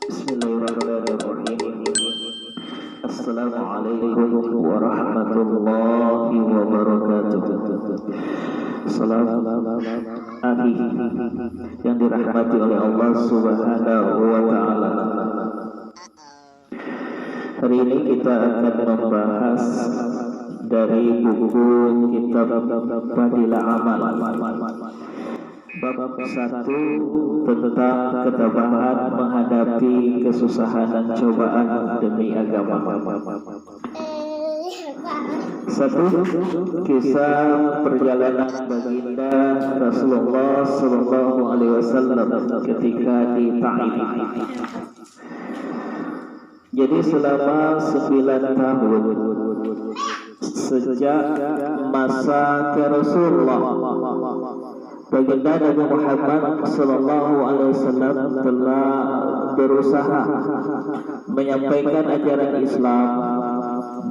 Bismillahirrahmanirrahim. Assalamualaikum warahmatullahi wabarakatuh. Salam akhi yang dirahmati oleh Allah Subhanahu wa taala. Hari ini kita akan membahas dari buku kitab Fadilah Amal. Bab 1 tentang ketabahan menghadapi kesusahan dan cobaan demi agama. 1. Kisah perjalanan baginda Rasulullah Sallallahu Alaihi Wasallam ketika di Taif. Jadi selama 9 tahun sejak masa Rasulullah, baginda Nabi Muhammad Sallallahu Alaihi Wasallam telah berusaha menyampaikan ajaran Islam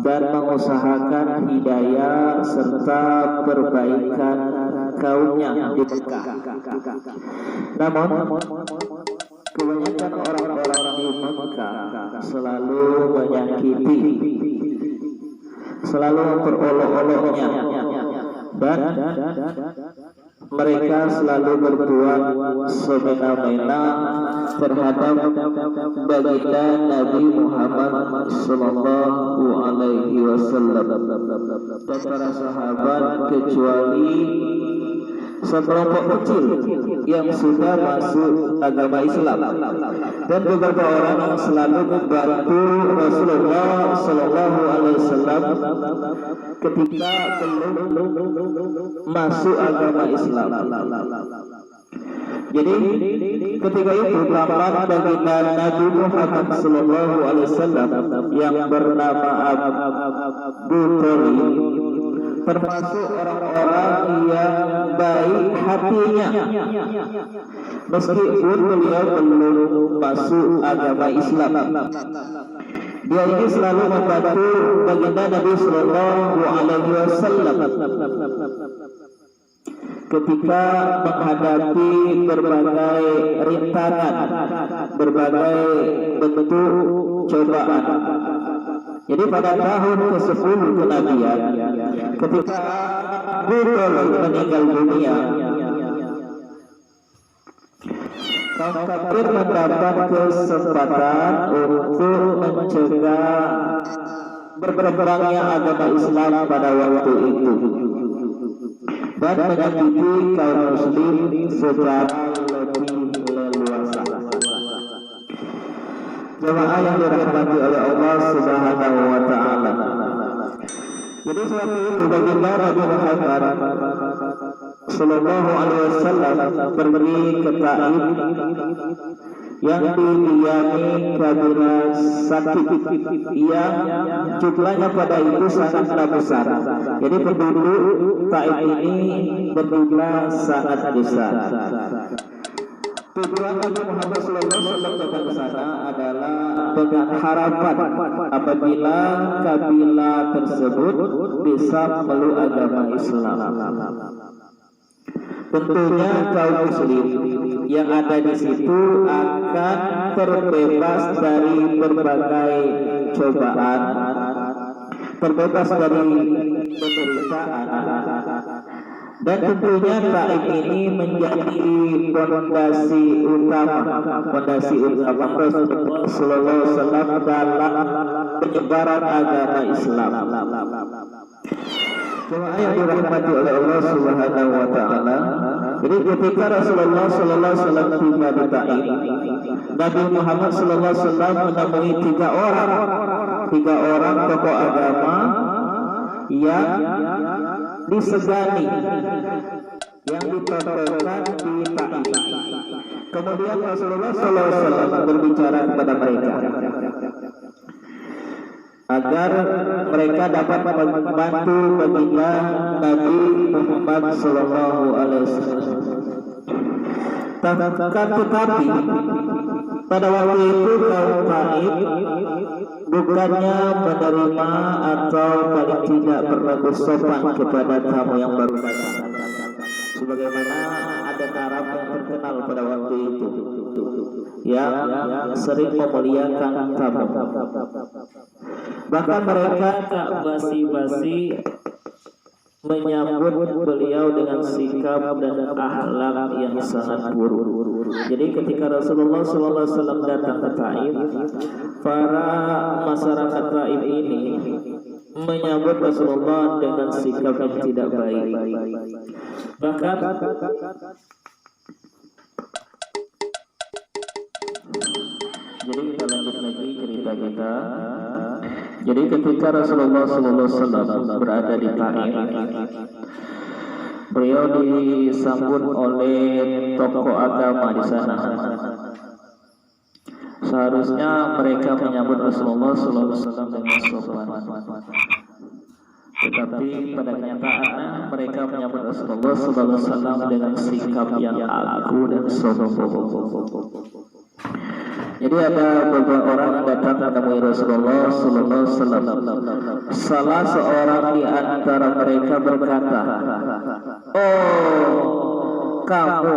dan mengusahakan hidayah serta perbaikan kaumnya di Mekah. Namun kebanyakan orang-orang di Mekah selalu menyakiti, selalu memperolok-oloknya, dan mereka selalu berbuat semena-mena terhadap baginda Nabi Muhammad Sallallahu Alaihi Wasallam dan para sahabat, kecuali sekelompok kecil yang sudah masuk agama Islam dan beberapa orang yang selalu membantu Rasulullah Sallallahu Alaihi Wasallam ketika belum masuk agama Islam. Jadi ketika itu tampak baginda Nabi Muhammad Sallallahu Alaihi Wasallam yang bernama Abu Thalib termasuk orang-orang yang baik hatinya, meskipun beliau belum masuk agama Islam. Dia ini selalu membantu baginda Nabi Sallallahu Alaihi Wasallam ketika menghadapi berbagai rintangan, berbagai bentuk cobaan. Jadi pada tahun ke-10 kenabian, ketika Abu Thalib meninggal dunia, kaum kafir mendapat kesempatan untuk mencegah berperangnya agama Islam pada waktu itu dan menyakiti kaum muslim secara lebih leluasa. Jemaah yang dirahmati oleh Allah Subhanahu wa taala. Jadi suatu itu baginda Nabi Muhammad Sallallahu Alaihi Wasallam pergi ke Taif yang didiami kabilah Sakif yang jumlahnya pada itu sangatlah besar. Jadi penduduk Taif ini berjumlah sangat besar. Tujuan Nabi Muhammad SAW datang ke sana adalah dengan harapan apabila kabilah tersebut bisa memeluk agama Islam. Tentunya kaum muslim yang ada di situ akan terbebas dari berbagai cobaan, terbebas dari penderitaan. Dan tentunya Taif ini menjadi fondasi utama Rasulullah Sallallahu Alaihi Wasallam dalam penyebaran agama Islam. Jemaah yang dirahmati oleh Allah Subhanahu wa taala. Jadi ketika Rasulullah Sallallahu Alaihi Wasallam tiba di Taif, Nabi Muhammad Sallallahu Alaihi Wasallam menemui tiga orang tokoh agama yang disegani, yang ditodongkan di Taif. Kemudian Rasulullah SAW berbicara kepada mereka agar mereka dapat membantu baginda Nabi Muhammad Sallallahu Alaihi Wasallam. Tetapi pada waktu itu kaum Taif bukannya menerima atau paling tidak pernah bersopan kepada tamu yang baru datang, sebagaimana ada Arab yang terkenal pada waktu itu. yang sering memuliakan tamu. Bahkan mereka tak basi-basi menyambut beliau dengan sikap dan akhlak yang sangat buruk. Jadi ketika Rasulullah SAW datang ke Taif, para masyarakat Taif ini menyambut Rasulullah dengan sikap yang tidak baik. Bahkan jadi kita lanjut lagi cerita kita. Jadi ketika Rasulullah SAW berada di Taif, beliau disambut oleh tokoh agama di sana. Seharusnya mereka menyambut Rasulullah SAW dengan sopan, tetapi pada kenyataannya mereka menyambut Rasulullah SAW dengan sikap yang angkuh dan sombong. Jadi ada beberapa orang yang datang menemui Rasulullah SAW. Salah seorang di antara mereka berkata, "Oh, kamu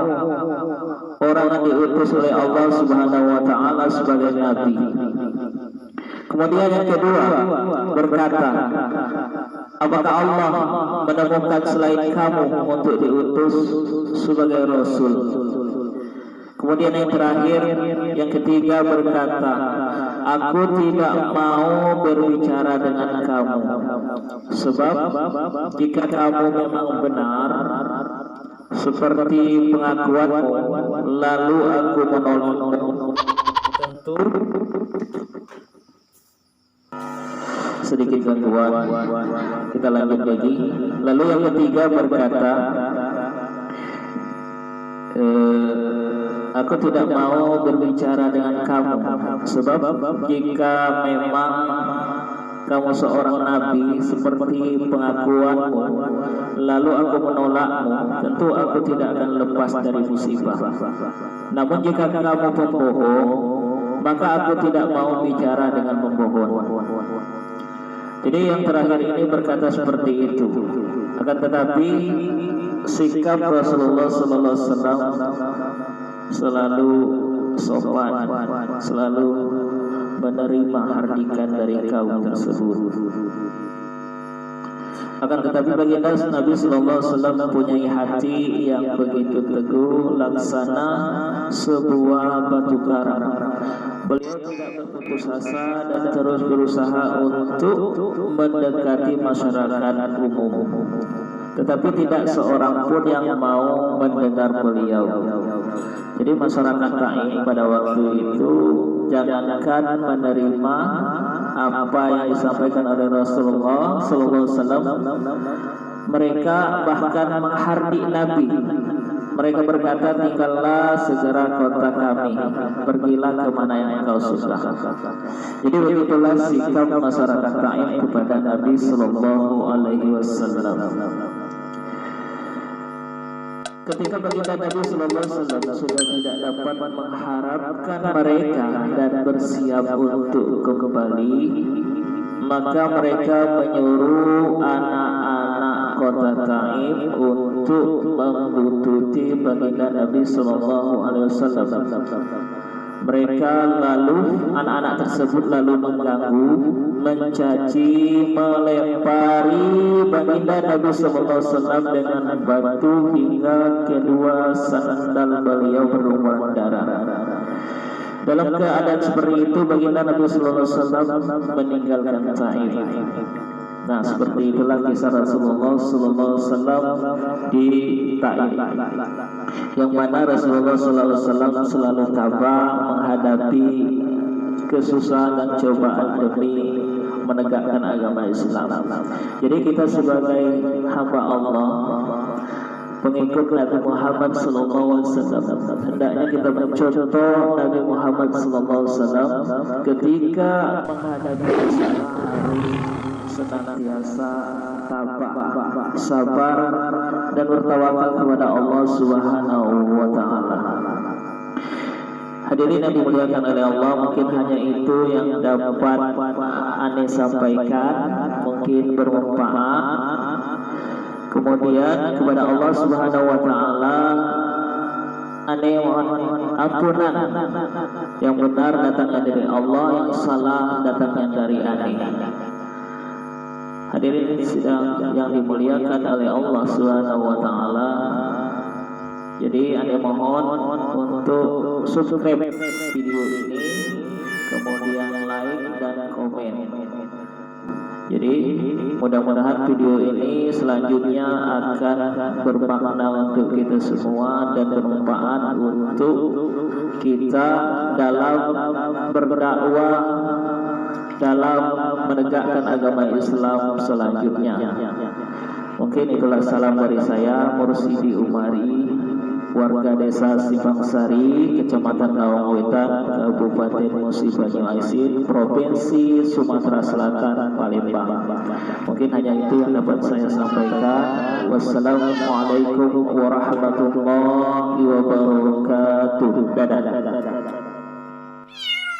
orang yang diutus oleh Allah Subhanahu wa Ta'ala sebagai nabi." Kemudian yang kedua berkata, "Apakah Allah menemukan selain kamu untuk diutus sebagai Rasul?" Kemudian yang terakhir, yang ketiga berkata, "Aku tidak mau berbicara dengan kamu, sebab jika kamu memang benar seperti pengakuanmu, lalu aku menolakmu." Tentu sedikit gangguan, kita lanjut lagi. Lalu yang ketiga berkata, "Aku tidak mau berbicara dengan kamu, sebab jika memang kamu seorang nabi seperti pengakuanmu, lalu aku menolakmu, tentu aku tidak akan lepas dari musibah. Namun jika kamu pembohong, maka aku tidak mau bicara dengan pembohong." Jadi yang terakhir ini berkata seperti itu. Akan tetapi sikap Rasulullah SAW selalu sopan, selalu menerima hardikan dari kaum tersebut. Akan tetapi baginda Nabi Sallallahu Alaihi Wasallam mempunyai hati yang begitu teguh, laksana sebuah batu karang. Beliau tidak berputus asa dan terus berusaha untuk mendekati masyarakat umum. Tetapi tidak seorang pun yang mau mendengar beliau. Jadi masyarakat Taif pada waktu itu jangankan menerima apa yang disampaikan oleh Rasulullah SAW, mereka bahkan menghardik Nabi. Mereka berkata, "Tinggallah segera kota kami, pergilah kemana yang engkau suka." Jadi begitulah sikap masyarakat Taif kepada Nabi Sallallahu Alaihi Wasallam. Ketika baginda Nabi Sallallahu Alaihi Wasallam sudah tidak dapat mengharapkan mereka dan bersiap untuk kembali, maka mereka menyuruh anak-anak kota Taif untuk membuntuti baginda Nabi Sallallahu Alaihi Wasallam. Mereka lalu, anak-anak tersebut lalu mengganggu, mencaci, melempari baginda Nabi Sallallahu Alaihi Wasallam dengan batu hingga kedua sandal beliau berlumuran darah. Dalam keadaan seperti itu baginda Nabi Sallallahu Alaihi Wasallam meninggalkan Taif. Nah, seperti itulah kisah Rasulullah Sallallahu Alaihi Wasallam di Taif, yang mana Rasulullah Sallallahu Alaihi Wasallam selalu tabah menghadapi kesusahan dan cobaan demi menegakkan agama Islam. Jadi kita sebagai hamba Allah, pengikut Nabi Muhammad Sallallahu Alaihi Wasallam, hendaknya kita mencontoh Nabi Muhammad Sallallahu Alaihi Wasallam ketika menghadapi masalah, harus senantiasa tabah, sabar, dan bertawakal kepada Allah Subhanahu wa Ta'ala. Hadirin yang dimuliakan oleh Allah, mungkin hanya itu yang dapat Ane sampaikan, mungkin bermanfaat. Kemudian kepada Allah Subhanahu wa Ta'ala ane mohon ampunan. Yang benar datangnya dari Allah, yang salah datangnya dari ane. Hadirin sidang yang dimuliakan oleh Allah Subhanahu wa taala. Jadi ane mohon untuk subscribe video ini, kemudian like dan komen. Jadi mudah-mudahan video ini selanjutnya akan bermakna untuk kita semua dan bermanfaat untuk kita dalam berdakwah, dalam menegakkan agama Islam selanjutnya. Mungkin itulah salam dari saya, Mursidi Umari, warga desa Sipangsari, Kecamatan Lawangwetan, Kabupaten Musi Banyu Asin, Provinsi Sumatera Selatan, Palembang. Mungkin hanya itu yang dapat saya sampaikan. Wassalamualaikum warahmatullahi wabarakatuh. Dadah.